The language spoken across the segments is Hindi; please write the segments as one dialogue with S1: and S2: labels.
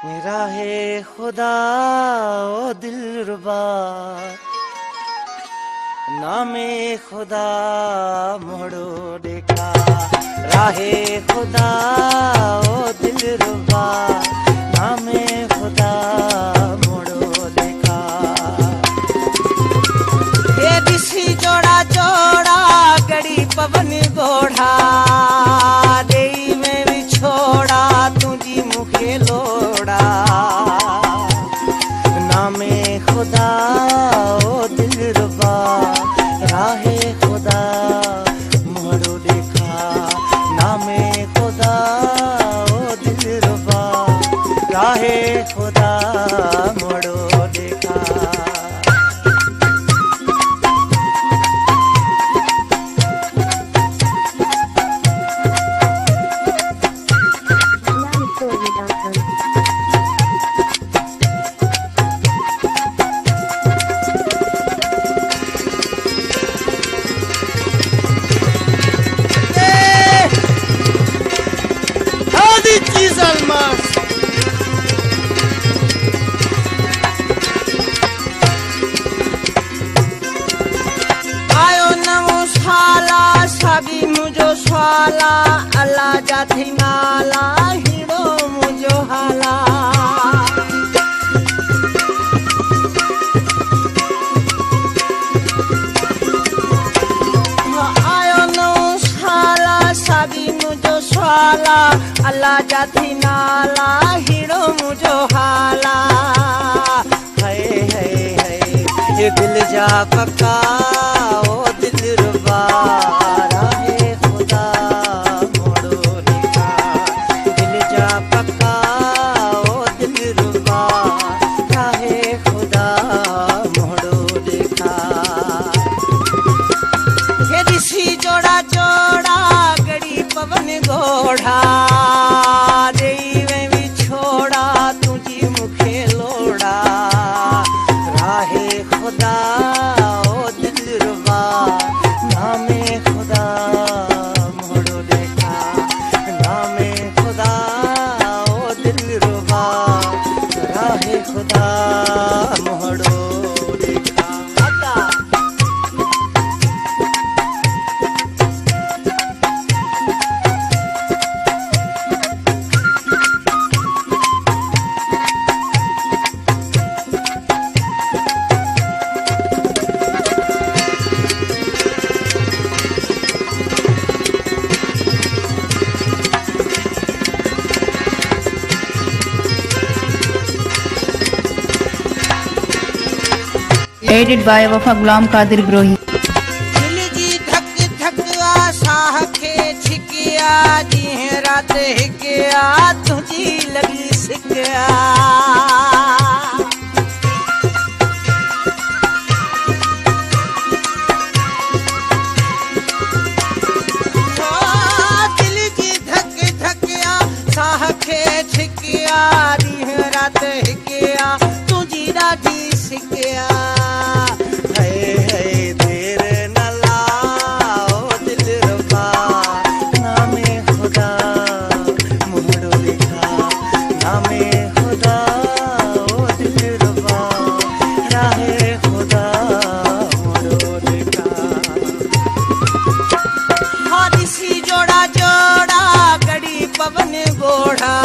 S1: राहे खुदा ओ दिलरुबा, नामे खुदा मोड़ो देखा। राहे खुदा ओ दिलरुबा, नामे खुदा मोड़ो देखा। ये दिसी जोड़ा जोड़ा गड़ी पवन गोढ़ा, देई में भी छोड़ा तुझी मुखे लोड़ा। नामे खुदा ओ दिलरुबा, राहे खुदा मोड़ो देखा। नामे खुदा ओ दिलरुबा, राहे खुदा मोड़ो देखा। स्वाला अल्लाह जाथी नाला हिड़ो मुझो हाला। आयो नो साला साबी मुझो स्वाला अल्लाह जाथी नाला हिड़ो मुझो हाला। है ये दिल जा पक्का ओ दिलरुबा, गोढ़ा देई में भी छोड़ा तुझी मुखे लोड़ा। राहे खुदा ओ दिलरुबा, नामे खुदा मोड़ो देखा। नामे खुदा ओ दिलरुबा, राहे खुदा मोड़ो देखा।
S2: Edited by Wafa Ghulam Qadir Brohi।
S1: दिल जी धक धक आशा के छिकिया, जी रात हिकिया तुझी लगी सिकिया। दिल जी धक धक आशा के छिकिया, जी रात हिकिया तुझी राजी सिकिया। पवन गोढ़ा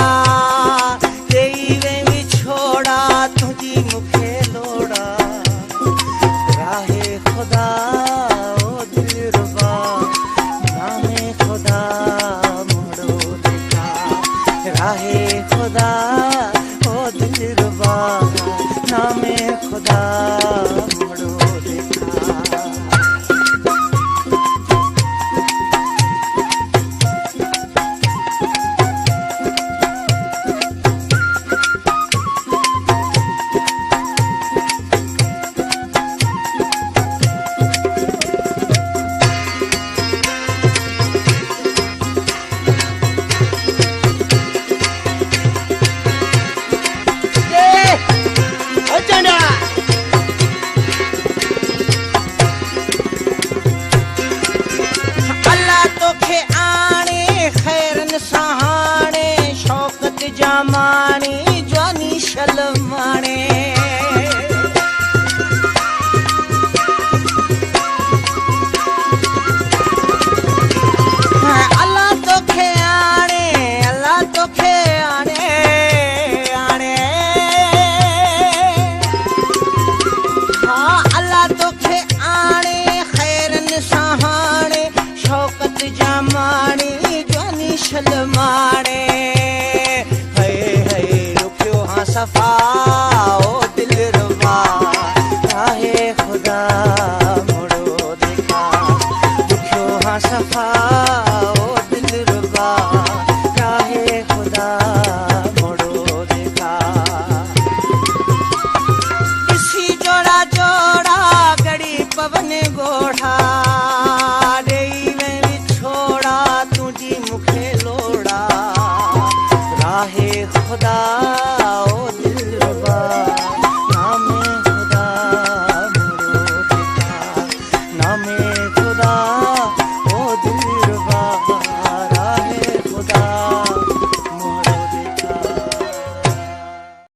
S1: देई में भी छोड़ा तुझी मुखे लोड़ा। राहे खुदा ओ दिलरुबा, नामे खुदा मोड़ो देखा। राहे खुदा ओ दिलरुबा, नामे खुदा मोड़ो देखा। सफा ओ दिल रुबा राहे खुदा